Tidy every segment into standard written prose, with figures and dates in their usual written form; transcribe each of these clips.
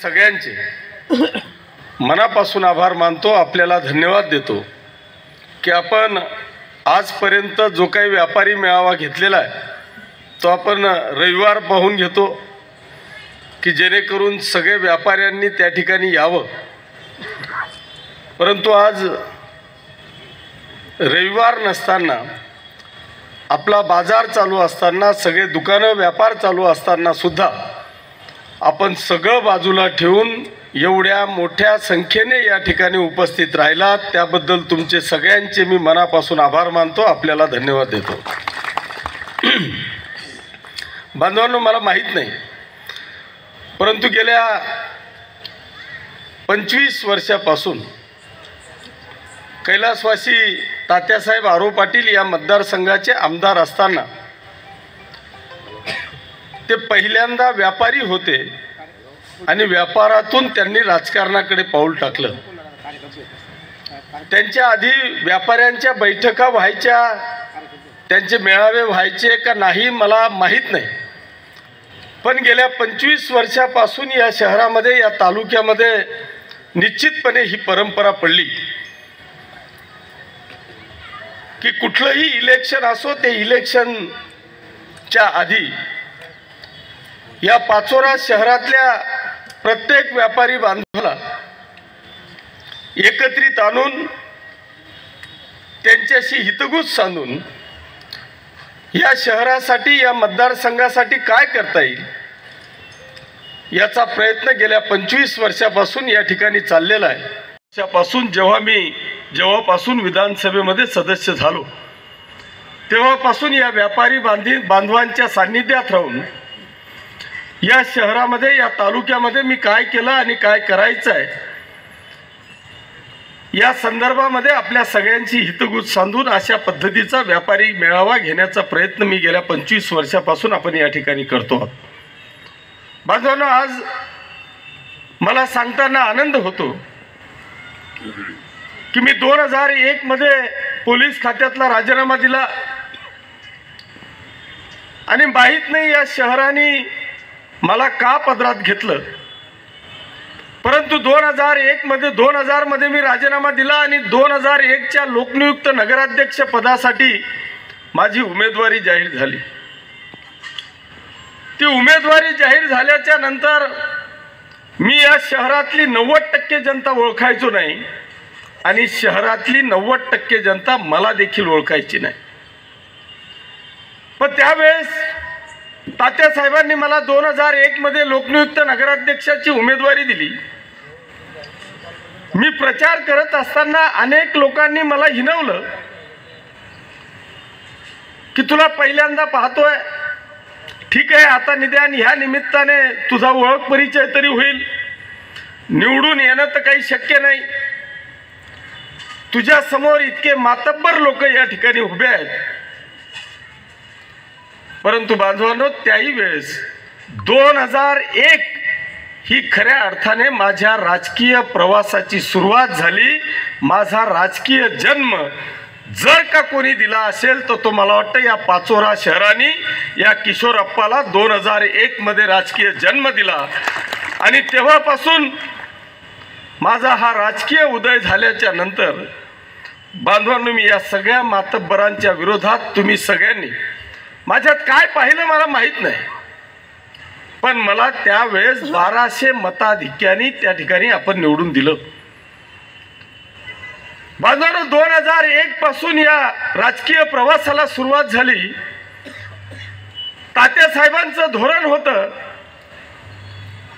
सगळ्यांचे मनापासून आभार मानतो, आपल्याला धन्यवाद देतो की आपण आजपर्यंत जो काही व्यापारी मेळावा घेतलेला आहे तो आपण रविवार पाहून घेतो की जेणेकरून सगळे व्यापाऱ्यांनी त्या ठिकाणी यावं। परंतु आज रविवार नसताना, आपला बाजार चालू असताना, सगळे दुकानं व्यापार चालू असताना सुद्धा आपण सगळं बाजूला ठेवून एवढ्या मोठ्या संख्येने या ठिकाणी उपस्थित राहिलात, त्याबद्दल तुमचे सगळ्यांचे मी मनापासून आभार मानतो, आपल्याला धन्यवाद देतो। बांधवांनो, मला माहीत नाही, परंतु गेल्या 25 वर्षापासून कैलासवासी तात्यासाहेब आरो पाटील या मतदारसंघाचे आमदार असताना ते पहिल्यांदा व्यापारी होते आणि व्यापारातून त्यांनी राजकारणाकडे पाऊल टाकलं। त्यांच्या आधी व्यापाऱ्यांच्या बैठका व्हायच्या, त्यांचे मेळावे व्हायचे का नाही मला माहीत नाही, पण गेल्या 25 वर्षापासून या शहरामध्ये, या तालुक्यामध्ये निश्चितपणे ही परंपरा पडली की कुठलंही इलेक्शन असो, ते इलेक्शनच्या आधी या पाचोरा शहरातल्या प्रत्येक व्यापारी बांधवाला एकत्रित आणून त्यांच्याशी हितगुज साधून या शहरासाठी, या मतदारसंघासाठी काय करता येईल याचा प्रयत्न गेल्या 25 वर्षापासून या ठिकाणी चाललेला आहे। त्यापासून जेव्हापासून विधानसभेमध्ये सदस्य झालो तेव्हापासून या व्यापारी बांधवांच्या सान्निध्यात राहून या शहरामध्ये, या तालुक्यामध्ये मी काय केलं आणि काय करायचं आहे या संदर्भामध्ये आपल्या सगळ्यांची हितगुज साधून अशा पद्धतीचा व्यापारी मेळावा घेण्याचा प्रयत्न मी गेल्या 25 वर्षापासून आपण या ठिकाणी करतो आहोत। बांधवांनो, आज मला सांगताना आनंद होतो की मी 2001 मध्ये पोलीस खात्यातला राजीनामा दिला आणि माहीत नाही या शहराने मला का पदरात घेतलं, परंतु 2000 मध्ये मी राजीनामा दिला आणि 2001च्या लोकनियुक्त नगराध्यक्ष पदासाठी माझी उमेदवारी जाहीर झाली। ती उमेदवारी जाहीर झाल्याच्या नंतर मी या शहरातली 90% जनता ओळखायचो नाही आणि शहरातली 90% जनता मला देखील ओळखायची नाही। पण त्यावेळेस तात्यासाहेबांनी मला 2001 मध्ये लोकनियुक्त नगराध्यक्षाची उमेदवारी दिली। मी प्रचार करत असताना अनेक लोकांनी मला हिणवलं की तुला पहिल्यांदा पाहतोय, ठीक आहे, आता निदान ह्या निमित्ताने तुझा ओळख परिचय तरी होईल, निवडून येणं तर काही शक्य नाही, तुझ्या समोर इतके मातब्बर लोक या ठिकाणी उभे आहेत। परंतु बांधवांनो, त्याही वेळेस 2001 ही खऱ्या अर्थाने माझ्या राजकीय प्रवासाची सुरुवात झाली। माझा राजकीय जन्म जर का कोणी दिला असेल तर तो मला वाटतं या पाचोरा शहराने या किशोरप्पाला 2001 मध्ये राजकीय जन्म दिला आणि तेव्हापासून माझा हा राजकीय उदय झाल्याच्या नंतर बांधवांनो, मी या सगळ्या मातब्बरांच्या विरोधात तुम्ही सगळ्यांनी माझ्यात काय पाहिलं मला माहीत नाही, पण मला त्यावेळेस 1200 मताधिक्याने त्या ठिकाणी आपण निवडून दिलं। बांधवांनो, 2001 पासून या राजकीय प्रवासाला सुरुवात झाली। तात्यासाहेबांचं धोरण होतं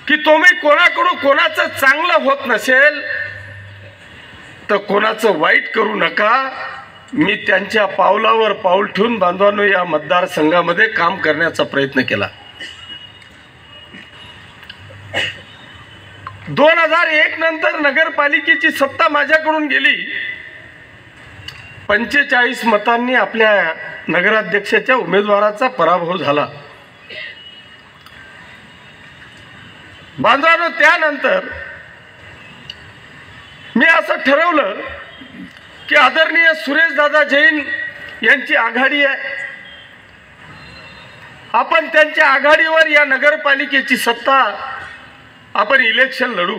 की तुम्ही कोणाकडून कोणाचं चांगलं होत नसेल तर कोणाचं वाईट करू नका। मी त्यांच्या पावलावर पाऊल ठेवून बांधवांनो या मतदारसंघामध्ये काम करण्याचा प्रयत्न केला। 2001 नंतर नगरपालिकेची सत्ता माझ्याकडून गेली। 45 मतांनी आपल्या नगराध्यक्षाच्या उमेदवाराचा पराभव झाला। बांधवांनो, त्यानंतर मी असं ठरवलं की आदरणीय सुरेशदादा जैन यांची आघाडी आहे, आपण त्यांच्या आघाडीवर या नगरपालिकेची सत्ता आपण इलेक्शन लढू.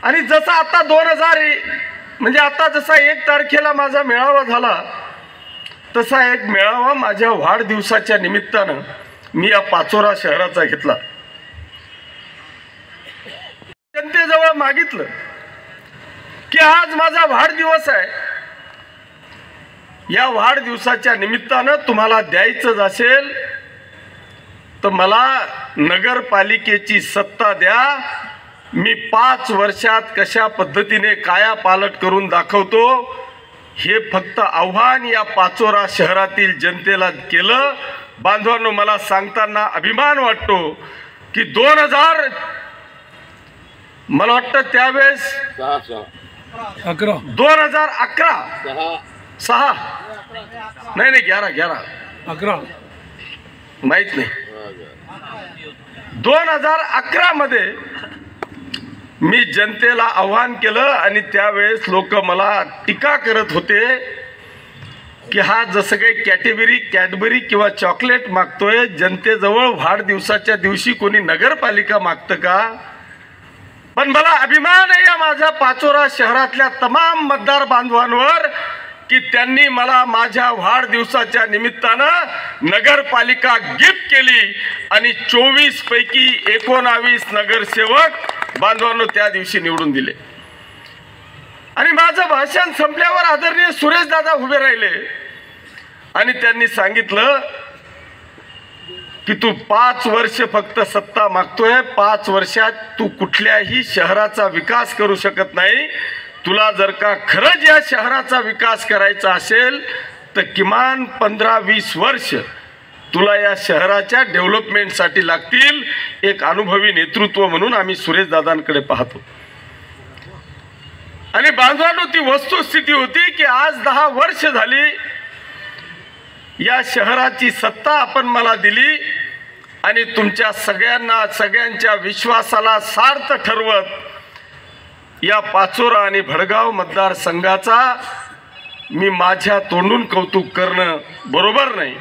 आणि जसा आता 2000 म्हणजे आता जसा 1 तारखेला माझा मेळावा झाला, तसा एक मेळावा माझ्या वाढदिवसाच्या निमित्तानं मी या पाचोरा शहराचा घेतला. जनतेजवळ मागितलं की आज माझा वाढदिवस आहे, या वाढदिवसाच्या निमित्तानं तुम्हाला द्यायचं असेल तर मला नगरपालिकेची सत्ता द्या. मी 5 वर्षात कशा पद्धतीने कायापालट करून दाखवतो हे फक्त आव्हान या पाचोरा शहरातील जनतेला केलं. बांधवांनो, मला सांगताना अभिमान वाटतो की 2000 मला वाटतं त्यावेळेस 2011 6 नाही 11 माहित नाही, 2011 मध्ये मी जनतेला आव्हान केलं आणि त्यावेळेस लोक मला टीका करत होते की हा जसं काही कॅडबरी किंवा चॉकलेट मागतोय, जनतेजवळ वाढदिवसाच्या दिवशी कोणी नगरपालिका मागतं का? पण मला अभिमान आहे या माझ्या पाचोरा शहरातल्या तमाम मतदार बांधवांवर की त्यांनी मला माझ्या वाढदिवसाच्या निमित्तानं नगरपालिका गिफ्ट केली आणि 24 पैकी 19 नगरसेवक बांधवांनो त्या दिवशी निवडून दिले. आणि माझं भाषण संपल्यावर आदरणीय सुरेश दादा उभे राहिले आणि त्यांनी सांगितलं की तू 5 वर्ष फक्त सत्ता मागतोय, 5 वर्षात तू कुठल्याही शहराचा विकास करू शकत नाही. तुला जर का खरंच या शहराचा विकास करायचा असेल तर किमान 15-20 वर्ष तुला या शहराच्या डेव्हलपमेंटसाठी लागतील. एक अनुभवी नेतृत्व म्हणून आम्ही सुरेश दादांकडे पाहतो. आणि बांधवांनो, ती वस्तुस्थिती होती की आज 10 वर्ष झाली या शहराची सत्ता आपण मला दिली आणि तुमच्या सगळ्यांच्या विश्वासाला सार्थ ठरवत या पाचोरा आणि भडगाव मतदारसंघाचा मी माझ्या तोंडून कौतुक करणं बरोबर नाही,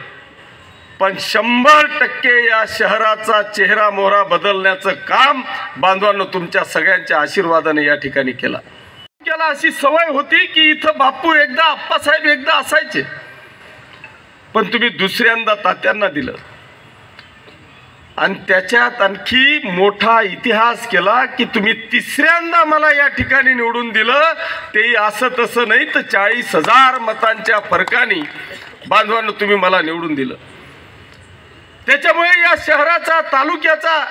पण 100% या शहराचा चेहरा मोहरा बदलण्याचं काम बांधवांनो तुमच्या सगळ्यांच्या आशीर्वादाने या ठिकाणी केला. अशी सवय होती की इथं बापू एकदा, आप्पासाहेब एकदा असायचे, पण तुम्ही दुसऱ्यांदा तात्यांना दिलं आणि त्याच्यात आणखी मोठा इतिहास केला की तुम्ही तिसऱ्यांदा मला या ठिकाणी निवडून दिलं. तेही असं तसं नाही तर 40,000 मतांच्या फरकाने बांधवांनो तुम्ही मला निवडून दिलं. त्याच्यामुळे या शहराचा, तालुक्याचा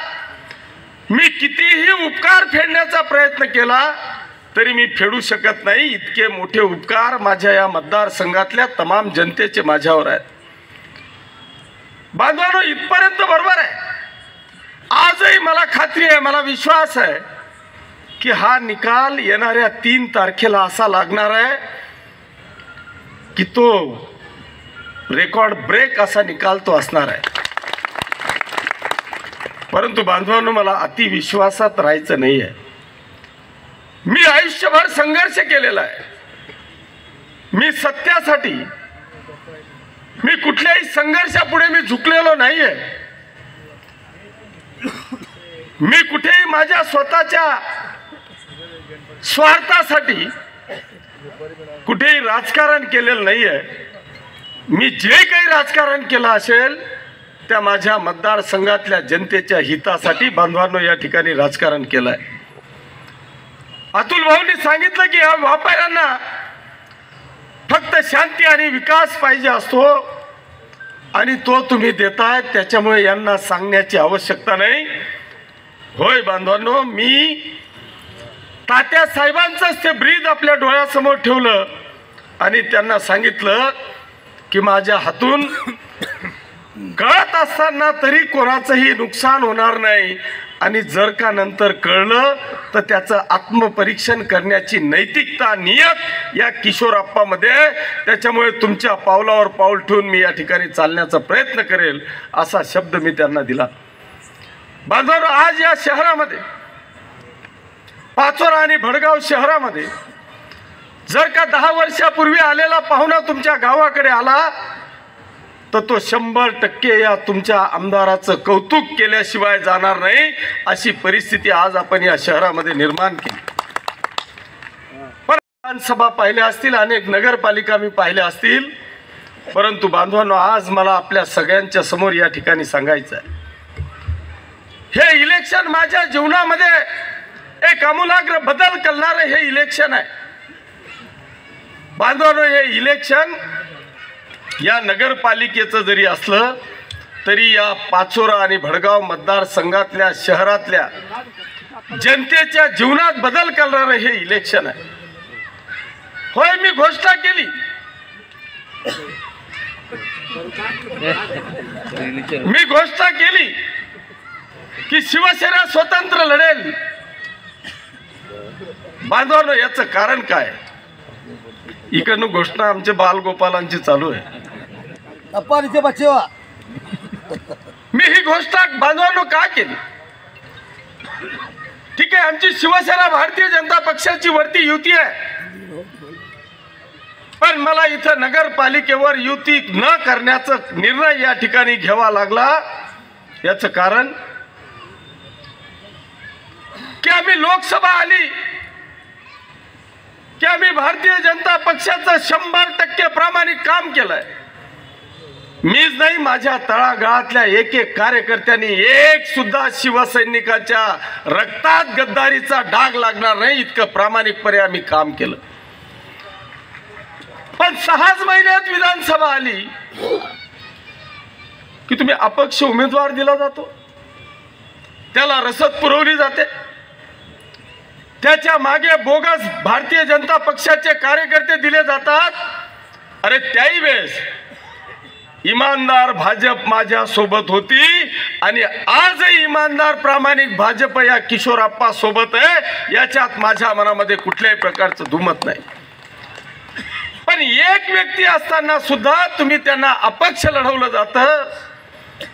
मी कितीही उपकार फेडण्याचा प्रयत्न केला तरी मी फेडू शकत नाही. इतके मोठे उपकार माझ्या या मतदारसंघातल्या तमाम जनतेचे माझ्यावर आहेत. बांधवांनो, इथपर्यंत बरोबर आहे. आजही मला खात्री आहे, मला विश्वास आहे की हा निकाल येणाऱ्या 3 तारखेला असा लागणार आहे की तो रेकॉर्ड ब्रेक असा निकाल तो असणार आहे. परंतु बांधवांनो, मला अतिविश्वासात राहायचं नाही आहे. मी आयुष्यभर संघर्ष केलेला आहे. मी सत्यासाठी, मी कुठल्याही संघर्षापुढे मी झुकलेलो नाहीये. मी कुठेही माझ्या स्वतःच्या स्वार्थासाठी कुठेही राजकारण केलेलं नाहीये. मी जे काही राजकारण केलं असेल त्या माझ्या मतदारसंघातल्या जनतेच्या हितासाठी बांधवांनो या ठिकाणी राजकारण केलं आहे. अतुल भाऊंनी सांगितलं की या व्यापाऱ्यांना फक्त शांती आणि विकास पाहिजे असतो आणि तो तुम्ही देताय, त्याच्यामुळे यांना सांगण्याची आवश्यकता नाही. होय बांधवांनो, मी तात्या साहेबांचंच ते ब्रीद आपल्या डोळ्यासमोर ठेवलं आणि त्यांना सांगितलं की माझ्या हातून कळत असताना तरी कोणाचंही नुकसान होणार नाही आणि जर का नंतर कळलं तर त्याचं आत्मपरीक्षण करण्याची नैतिकता, नियत या किशोरप्पामध्ये. त्याच्यामुळे तुमच्या पावलावर पाऊल ठेवून मी या ठिकाणी चालण्याचा प्रयत्न करेल असा शब्द मी त्यांना दिला. बांधवांनो, आज या शहरामध्ये, पाचोरा आणि भडगाव शहरामध्ये जर का 10 वर्षापूर्वी आलेला पाहुणा तुमच्या गावाकडे आला तर तो 100% या तुमच्या आमदाराचं कौतुक केल्याशिवाय जाणार नाही, अशी परिस्थिती आज आपण या शहरामध्ये निर्माण केली. पण विधानसभा पाहिल्या असतील, अनेक नगरपालिका मी पाहिल्या असतील, परंतु बांधवांनो, आज मला आपल्या सगळ्यांच्या समोर या ठिकाणी सांगायचं आहे, हे इलेक्शन माझ्या जीवनामध्ये एक आमूलाग्र बदल करणारे हे इलेक्शन आहे. बांधवांनो, हे इलेक्शन या नगरपालिकेचं जरी असलं तरी या पाचोरा आणि भडगाव मतदारसंघातल्या शहरातल्या जनतेच्या जीवनात बदल करणारं हे इलेक्शन आहे. होय, मी घोषणा केली, की शिवसेना स्वतंत्र लढेल. बांधवांनो, याचं कारण काय? इकडनं घोषणा आमच्या बालगोपालांची चालू आहे. मी ही घोषणा बांधवांनो का केली? ठीक आहे, आमची शिवसेना भारतीय जनता पक्षाची वरती युती आहे, पण मला इथं नगरपालिकेवर युती न करण्याचा निर्णय या ठिकाणी घ्यावा लागला. याचं कारण की आम्ही लोकसभा आली की आम्ही भारतीय जनता पक्षाचं 100% प्रामाणिक काम केलंय. मीच नाही, माझ्या तळागाळातल्या एक एक कार्यकर्त्यांनी एक सुद्धा शिवसैनिकाच्या रक्तात गद्दारीचा डाग लागणार नाही इतकं प्रामाणिकपणे आम्ही काम केलं. पण 6च महिन्यात विधानसभा आली की तुम्ही अपक्ष उमेदवार दिला जातो, त्याला रसद पुरवली जाते, त्याच्या मागे बोगस भारतीय जनता पक्षाचे कार्यकर्ते दिले जातात. अरे, त्याही वेळेस इमानदार भाजप माझ्या सोबत होती आणि आजही इमानदार प्रामाणिक भाजप या किशोरप्पा सोबत आहे, याच्यात माझ्या मनामध्ये कुठल्याही प्रकारचं दुमत नाही. पण एक व्यक्ती असताना सुद्धा तुम्ही त्यांना अपक्ष लढवलं जातं,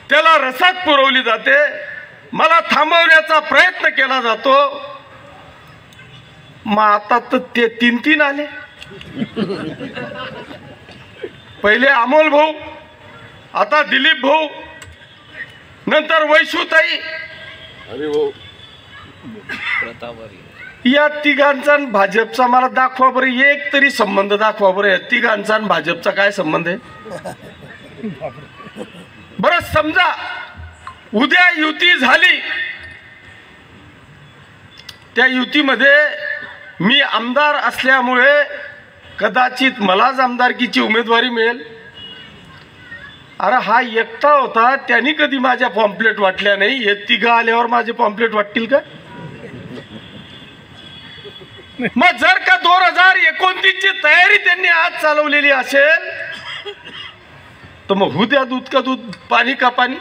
त्याला रसद पुरवली जाते, मला थांबवण्याचा प्रयत्न केला जातो. मग आता तर ते 3 आले. पहिले अमोल भाऊ, आता दिलीप भाऊ, नंतर वैशूताई, या तिघांचा भाजपचा मला दाखवा बरं, एक तरी संबंध दाखवा बरं. या तिघांचा भाजपचा काय संबंध आहे बरं? समजा उद्या युती झाली, त्या युतीमध्ये मी आमदार असल्यामुळे कदाचित मलाच आमदारकीची उमेदवारी मिळेल. अरे, हा एकटा होता, त्यांनी कधी माझ्या पॉम्पलेट वाटल्या नाही, हे तिघं आल्यावर माझे पॉम्पलेट वाटतील का? मग जर का 2029 ची तयारी त्यांनी आज चालवलेली असेल तर मग होऊ द्या दूध का दूध, पाणी का पाणी.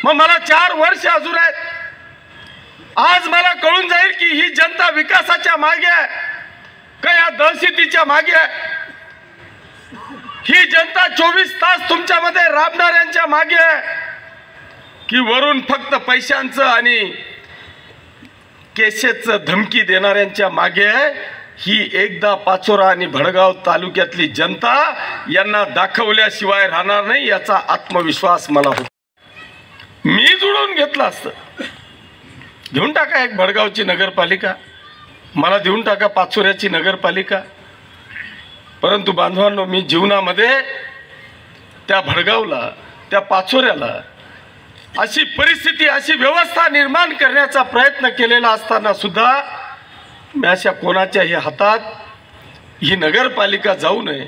मग मला 4 वर्ष अजून आहेत. आज मला कळून जाईल की ही जनता विकासाच्या मागे आहे का या दहशतीच्या मागे आहे. ही जनता 24 तास तुमच्यामध्ये राबणाऱ्यांच्या मागे आहे की वरून फक्त पैशांचं आणि केसेचं धमकी देणाऱ्यांच्या मागे आहे. ही एकदा पाचोरा आणि भडगाव तालुक्यातली जनता यांना दाखवल्याशिवाय राहणार नाही, याचा आत्मविश्वास मला होता. मी जुळवून घेतलं असतं. घेऊन टाका एक भडगावची नगरपालिका, मला देऊन टाका पाचोऱ्याची नगरपालिका. परंतु बांधवांनो, मी जीवनामध्ये त्या भडगावला, त्या पाचोऱ्याला अशी परिस्थिती, अशी व्यवस्था निर्माण करण्याचा प्रयत्न केलेला असताना सुद्धा मी अशा कोणाच्याही हातात ही नगरपालिका जाऊ नये,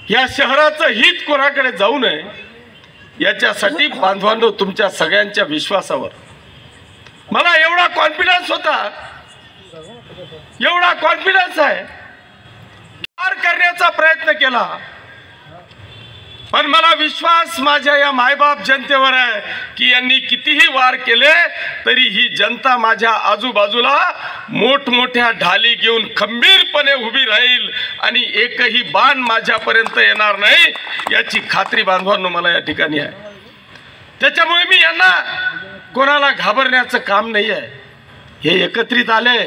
या शहराचं हित कोणाकडे जाऊ नये, याच्यासाठी बांधवांनो तुमच्या सगळ्यांच्या विश्वासावर मला एवढा कॉन्फिडन्स होता, एवढा कॉन्फिडन्स आहे, पार करण्याचा प्रयत्न केला. पण मला विश्वास माझ्या या मायबाप जनतेवर आहे की यांनी कितीही वार केले तरी ही जनता माझ्या आजूबाजूला मोठमोठ्या ढाली घेऊन खंबीरपणे उभी राहील आणि एकही बाण माझ्यापर्यंत येणार नाही, याची खात्री बांधवांनो मला या ठिकाणी आहे. त्याच्यामुळे मी यांना कोणाला घाबरण्याचं काम नाही आहे. हे एकत्रित आले,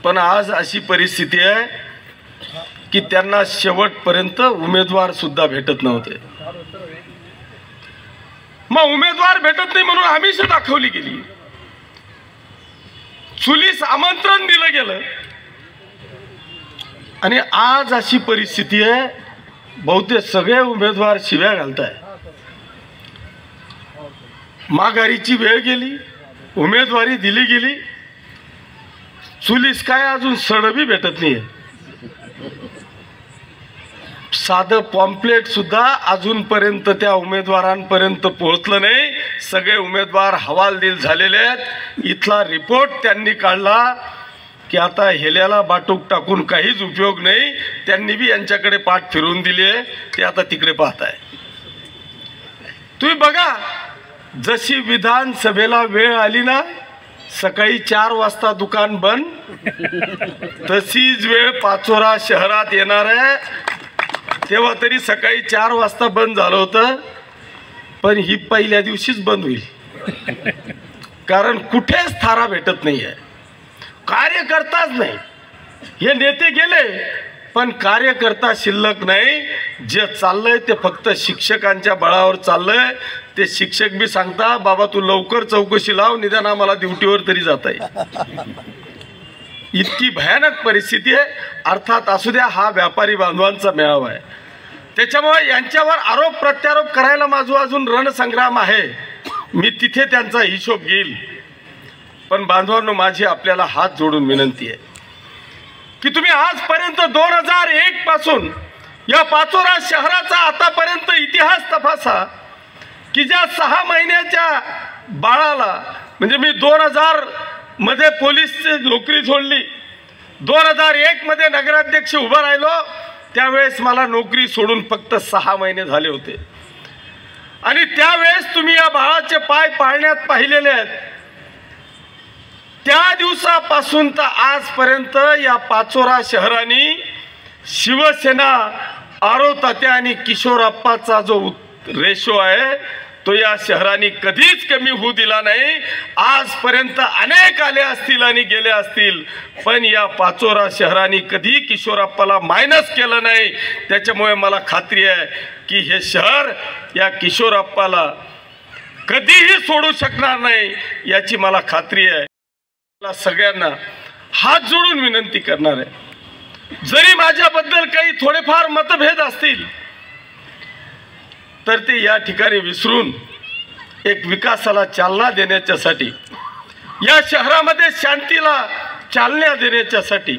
पण आज अशी परिस्थिती आहे की त्यांना शेवटपर्यंत उमेदवार सुद्धा भेटत नव्हते. मग उमेदवार भेटत नाही म्हणून आमिष दाखवली गेली, चुलीस आमंत्रण दिलं गेलं आणि आज अशी परिस्थिती आहे. बहुतेक सगळे उमेदवार शिव्या घालताय. माघारीची वेळ गेली, उमेदवारी दिली गेली, चुलीस काय अजून सडबी भेटत नाहीये. साधं पॉम्पलेट सुद्धा अजूनपर्यंत त्या उमेदवारांपर्यंत पोहोचलं नाही. सगळे उमेदवार हवालदिल झालेले आहेत. इथला रिपोर्ट त्यांनी काढला की आता हेल्याला बाटूक टाकून काहीच उपयोग नाही. त्यांनी बी यांच्याकडे पाठ फिरवून दिली आहे, ते आता तिकडे पाहताय. तुम्ही बघा, जशी विधानसभेला वेळ आली ना, सकाळी 4 वाजता दुकान बंद, तशीच वेळ पाचोरा शहरात येणार आहे. तेव्हा तरी सकाळी 4 वाजता बंद झालं होतं, पण ही पहिल्या दिवशीच बंद होईल. कारण कुठेच थारा भेटत नाहीये, कार्यकर्ताच नाही. हे नेते गेले पण कार्यकर्ता शिल्लक नाही. जे चाललंय ते फक्त शिक्षकांच्या बळावर चाललंय. ते शिक्षक बी सांगता, बाबा तू लवकर चौकशी लाव, निदान आम्हाला ड्युटीवर तरी जाता येईल. इतकी भयानक परिस्थिती आहे. अर्थात असू द्या, हा व्यापारी बांधवांचा मेळावा आहे, त्याच्यामुळे यांच्यावर आरोप प्रत्यारोप करायला माझा अजून रणसंग्राम आहे. मी तिथे त्यांचा हिशोब घेईल. पण बांधवांनो, माझी आपल्याला हात जोडून विनंती आहे की तुम्ही आजपर्यंत 2001 पासून या पाचोरा शहराचा आतापर्यंत इतिहास तपासा की ज्या 6 महिन्याच्या बाळाला, म्हणजे मी 2000 मध्ये पोलीसची नोकरी सोडली, 2001 मध्ये नगराध्यक्ष उभा राहिलो, त्यावेळेस मला नोकरी सोडून फक्त 6 महिने झाले होते. आणि त्यावेळेस तुम्ही या बाळाचे पाय पाळण्यात पाहिलेले आहेत. त्या दिवसापासून तर आजपर्यंत या पाचोरा शहराने शिवसेना, आरो तात्या आणि किशोरप्पाचा जो रेशो आहे तो या शहराने कधीच कमी होऊ दिला नाही. आजपर्यंत अनेक आले असतील आणि गेले असतील, पण या पाचोरा शहराने कधी किशोरप्पाला मायनस केलं नाही. त्याच्यामुळे मला खात्री आहे की हे शहर या किशोरप्पाला कधीही सोडू शकणार नाही, याची मला खात्री आहे. सगळ्यांना हात जोडून विनंती करणार आहे, जरी माझ्याबद्दल काही थोडेफार मतभेद असतील तर ते या ठिकाणी विसरून एक विकासाला चालना देण्याच्यासाठी, या शहरामध्ये शांतीला चालना देण्याच्यासाठी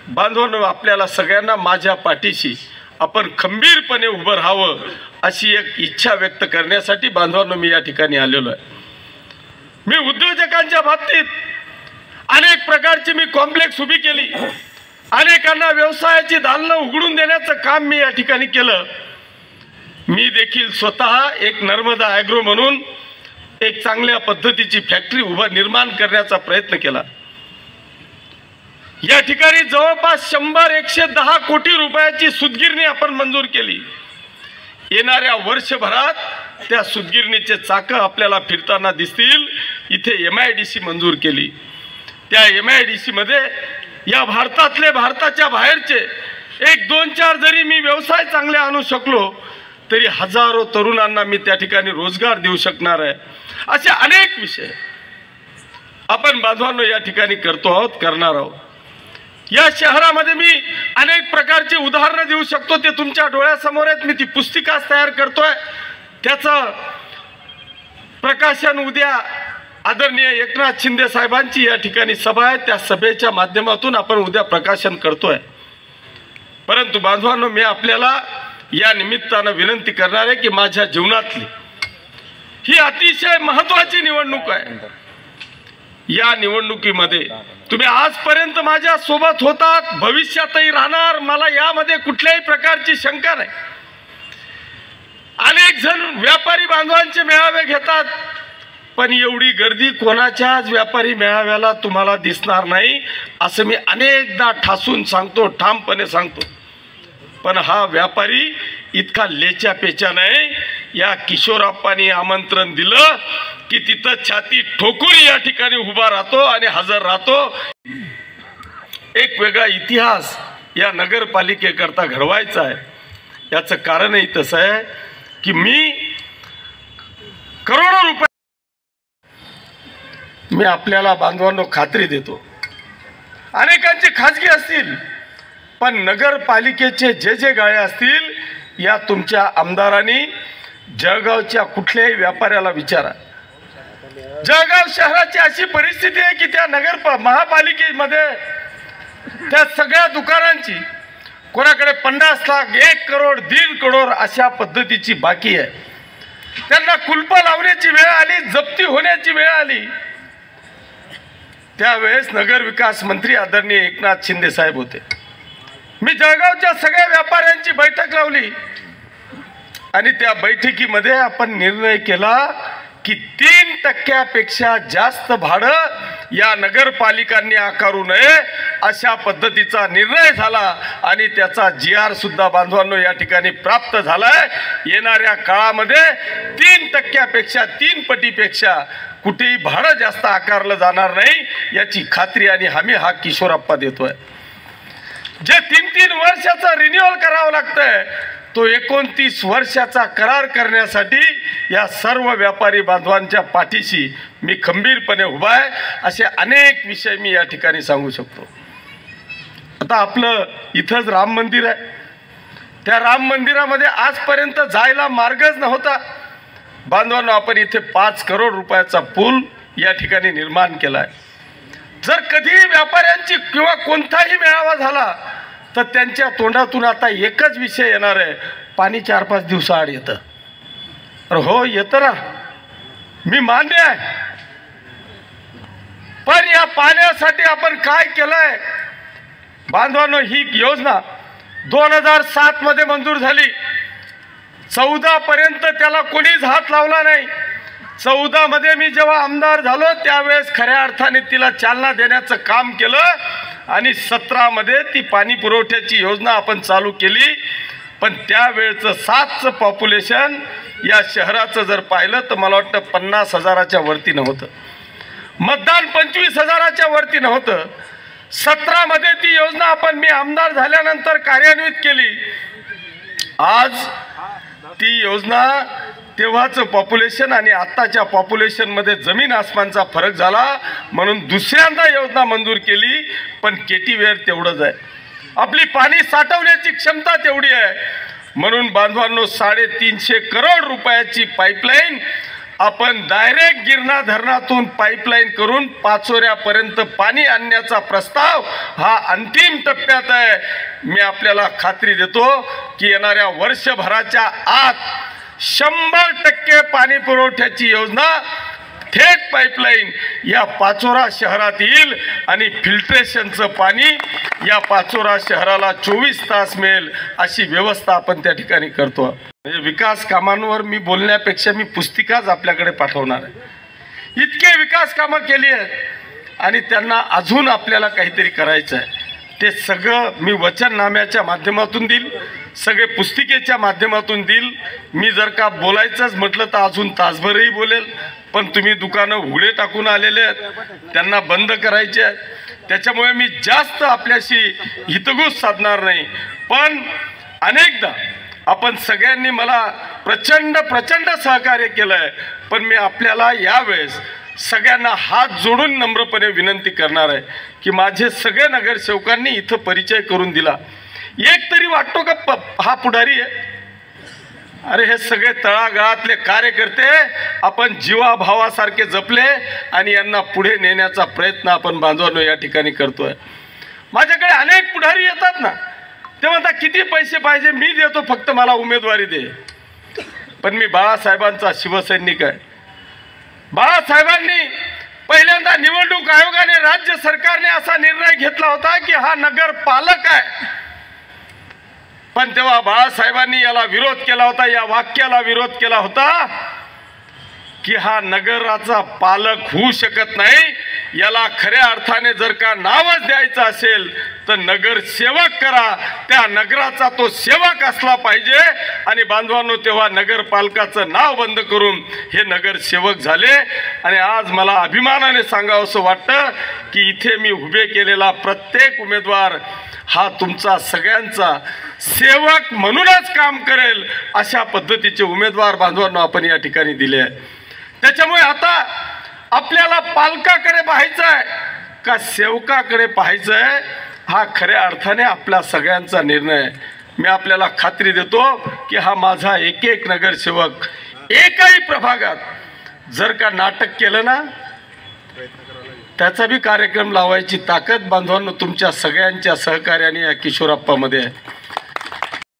बांधवांनो, आपल्याला सगळ्यांना माझ्या पाठीशी आपण खंबीरपणे उभं राहावं अशी एक इच्छा व्यक्त करण्यासाठी बांधवांनो मी या ठिकाणी आलेलो आहे. मी उद्योजकांच्या बाबतीत अनेक प्रकारची मी कॉम्प्लेक्स उभी केली, अनेकांना व्यवसायाची दालनं उघडून देण्याचं काम मी या ठिकाणी केलं. मी देखील स्वतः एक नर्मदा ॲग्रो म्हणून एक चांगल्या पद्धतीची फॅक्टरी निर्माण करण्याचा प्रयत्न केला. या ठिकाणी जवळपास 100-110 कोटी रुपयाची सुतगिरणी आपण मंजूर केली. येणाऱ्या वर्षभरात त्या सुतगिरणीचे चाकं आपल्याला फिरताना दिसतील. इथे MIDC मंजूर केली. त्या MIDC मध्ये या भारतातले, भारताच्या बाहेरचे 1-2-4 जरी मी व्यवसाय चांगले आणू शकलो तरी हजारो तरुणांना मी त्या ठिकाणी रोजगार देऊ शकणार आहे. असे अनेक विषय आपण बांधवांनो या ठिकाणी करतो आहोत, करणार आहोत. या शहरामध्ये मी अनेक प्रकारची उदाहरणं देऊ शकतो, ते तुमच्या डोळ्यासमोर आहेत. मी ती पुस्तिकाच तयार करतोय, त्याचं प्रकाशन उद्या आदरणीय एकनाथ शिंदे साहेबांची या ठिकाणी सभा आहे, त्या सभेच्या माध्यमातून आपण उद्या प्रकाशन करतोय. परंतु बांधवांनो, मी आपल्याला या निमित्तानं विनंती करणार आहे की माझ्या जीवनातली ही अतिशय महत्त्वाची निवडणूक आहे. या निवडणुकीमध्ये तुम्ही आजपर्यंत माझ्या सोबत होतात, भविष्यातही राहणार, मला यामध्ये कुठल्याही प्रकारची शंका नाही. अनेक जण व्यापारी बांधवांचे मेळावे घेतात, पण एवढी गर्दी कोणाच्याच व्यापारी मेळाव्याला तुम्हाला दिसणार नाही, असं मी अनेकदा ठासून सांगतो, ठामपणे सांगतो. पण हा व्यापारी इतका लेच्या पेच्या नाही. या किशोरप्पांनी आमंत्रण दिलं की तिथं छाती ठोकून या ठिकाणी उभा राहतो आणि हजर राहतो. एक वेगळा इतिहास या नगरपालिकेकरता घडवायचा आहे। याचं कारणही तसं आहे की मी करोडो रुपये मी आपल्याला बांधवांनो खात्री देतो, अनेकांचे खाजगी असतील पण नगरपालिकेचे जे गाळे असतील या तुमच्या आमदारांनी जळगावच्या कुठल्याही व्यापाऱ्याला विचारा। जळगाव शहराची अशी परिस्थिती आहे की त्या महापालिकेमध्ये त्या सगळ्या दुकानांची कोणाकडे 50 लाख 1 करोड 1.5 करोड अशा पद्धतीची बाकी आहे। त्यांना कुलप लावण्याची वेळ आली, जप्ती होण्याची वेळ आली। त्यावेळेस नगर विकास मंत्री आदरणीय एकनाथ शिंदे साहेब होते। मी जळगावच्या सगळ्या व्यापाऱ्यांची बैठक लावली आणि त्या बैठकीमध्ये आपण निर्णय केला की 3% जास्त भाडं या नगरपालिकांनी आकारू नये अशा पद्धतीचा निर्णय झाला आणि त्याचा GR सुद्धा बांधवांनो या ठिकाणी प्राप्त झालाय। येणाऱ्या काळामध्ये 3% 3 पटीपेक्षा कुठेही भाडं जास्त आकारलं जाणार नाही याची खात्री आणि हमी हा किशोरप्पा देतोय। जे 3-3 वर्षाचा रिन्युअल करावं लागतंय तो 29 वर्षाचा करार करण्यासाठी या सर्व व्यापारी बांधवांच्या पाठीशी मी खंबीरपणे उभा आहे। असे अनेक विषय मी या ठिकाणी सांगू शकतो। आता आपलं इथंच राम मंदिर आहे, त्या राम मंदिरामध्ये आजपर्यंत जायला मार्गच नव्हता। बांधवांनो आपण इथे 5 करोड रुपयाचा पूल या ठिकाणी निर्माण केला आहे। जर कधी व्यापाऱ्यांची किंवा कोणताही मेळावा झाला तर त्यांच्या तोंडातून आता एकच विषय येणार आहे, पाणी 4-5 दिवसाआड येतं। अरे हो येतं ना, मी मान्य आहे, पण या पाण्यासाठी आपण काय केलंय बांधवांनो? ही योजना 2007 मध्ये मंजूर झाली, 14 पर्यंत त्याला कोणीच हात लावला नाही। 14 मध्ये मी जेव्हा आमदार झालो त्यावेळेस खऱ्या अर्थाने तिला चालना देण्याचं काम केलं आणि 17 मध्ये ती पाणी पुरवठ्याची योजना आपण चालू केली। पण त्यावेळचं 7चं पॉप्युलेशन या शहराचं जर पाहिलं तर मला वाटतं 50,000च्या वरती नव्हतं, मतदान 25,000च्या वरती नव्हतं। 17 मध्ये ती योजना आपण मी आमदार झाल्यानंतर कार्यान्वित केली। आज ती योजना तेव्हाचं पॉप्युलेशन आणि आत्ताच्या पॉप्युलेशनमध्ये जमीन आसमानचा फरक झाला म्हणून दुसऱ्यांदा योजना मंजूर केली। पण केटीवेअर तेवढंच आहे, आपली पाणी साठवण्याची क्षमता तेवढी आहे म्हणून बांधवांनो 350 करोड रुपयाची पाईपलाईन आपण डायरेक्ट गिरणा धरणातून पाईपलाईन करून पाचोऱ्यापर्यंत पाणी आणण्याचा प्रस्ताव हा अंतिम टप्प्यात आहे। मी आपल्याला खात्री देतो की येणाऱ्या वर्षभराच्या आत 100% पाणी पुरवठ्याची योजना थेट पाईपलाईन या पाचोरा शहरात येईल आणि फिल्ट्रेशनचं पाणी या पाचोरा शहराला 24 तास मिळेल अशी व्यवस्था आपण त्या ठिकाणी करतो। म्हणजे विकास कामांवर मी बोलण्यापेक्षा मी पुस्तिकाच आपल्याकडे पाठवणार आहे। इतके विकास कामं केली आहेत आणि त्यांना अजून आपल्याला काहीतरी करायचं आहे। ते सगळं मी वचननाम्याच्या माध्यमातून देईल, सगळे पुस्तिकेच्या माध्यमातून देईल। मी जर का बोलायचंच म्हटलं तर अजून तासभरही बोलेल, पण तुम्ही दुकानं उघडे टाकून आलेले आहेत, त्यांना बंद करायचे आहेत, त्याच्यामुळे मी जास्त आपल्याशी हितगुज साधणार नाही। पण अनेकदा आपण सगळ्यांनी मला प्रचंड सहकार्य केलं आहे, पण मी आपल्याला यावेळेस सगळ्यांना हात जोडून नम्रपणे विनंती करणार आहे की माझे सगळे नगरसेवकांनी इथं परिचय करून दिला। एक तरी वाटतो का हा पुढारी आहे? अरे हे सगळे तळागाळातले कार्यकर्ते आपण जीवाभावासारखे जपले आणि यांना पुढे नेण्याचा प्रयत्न आपण बांधवांनो या ठिकाणी करतोय। माझ्याकडे अनेक पुढारी येतात ना, ते म्हणतात किती पैसे पाहिजे, मी देतो, फक्त मला उमेदवारी दे। पण मी बाळासाहेबांचा शिवसैनिक आहे। बाळासाहेबांनी पहिल्यांदा निवडणूक आयोगाने राज्य सरकारने असा निर्णय घेतला होता की हा नगर पालक आहे, पण तेव्हा बाळासाहेबांनी याला विरोध केला होता, या वाक्याला विरोध केला होता की हा नगराचा पालक होऊ शकत नाही, याला खऱ्या अर्थाने जर का नावच द्यायचं असेल तर नगरसेवक करा, त्या नगराचा तो सेवक असला पाहिजे। आणि बांधवांनो तेव्हा नगरपालकाचं नाव बंद करून हे नगरसेवक झाले। आणि आज मला अभिमानाने सांगावंसं वाटतं की इथे मी उभे केलेला प्रत्येक उमेदवार हा तुमचा सगळ्यांचा सेवक म्हणूनच काम करेल अशा पद्धतीचे उमेदवार बांधवांना आपण या ठिकाणी दिले आहे. त्याच्यामुळे आता आपल्याला पालकाकडे पाहायचं आहे का सेवकाकडे पाहायचं आहे, हा खऱ्या अर्थाने आपल्या सगळ्यांचा निर्णय आहे. मी आपल्याला खात्री देतो की हा माझा एक एक नगरसेवक एकाही प्रभागात जर का नाटक केलं ना, त्याचा बी कार्यक्रम लावायची ताकद बांधवांनो तुमच्या सगळ्यांच्या सहकार्याने या किशोरप्पामध्ये आहे.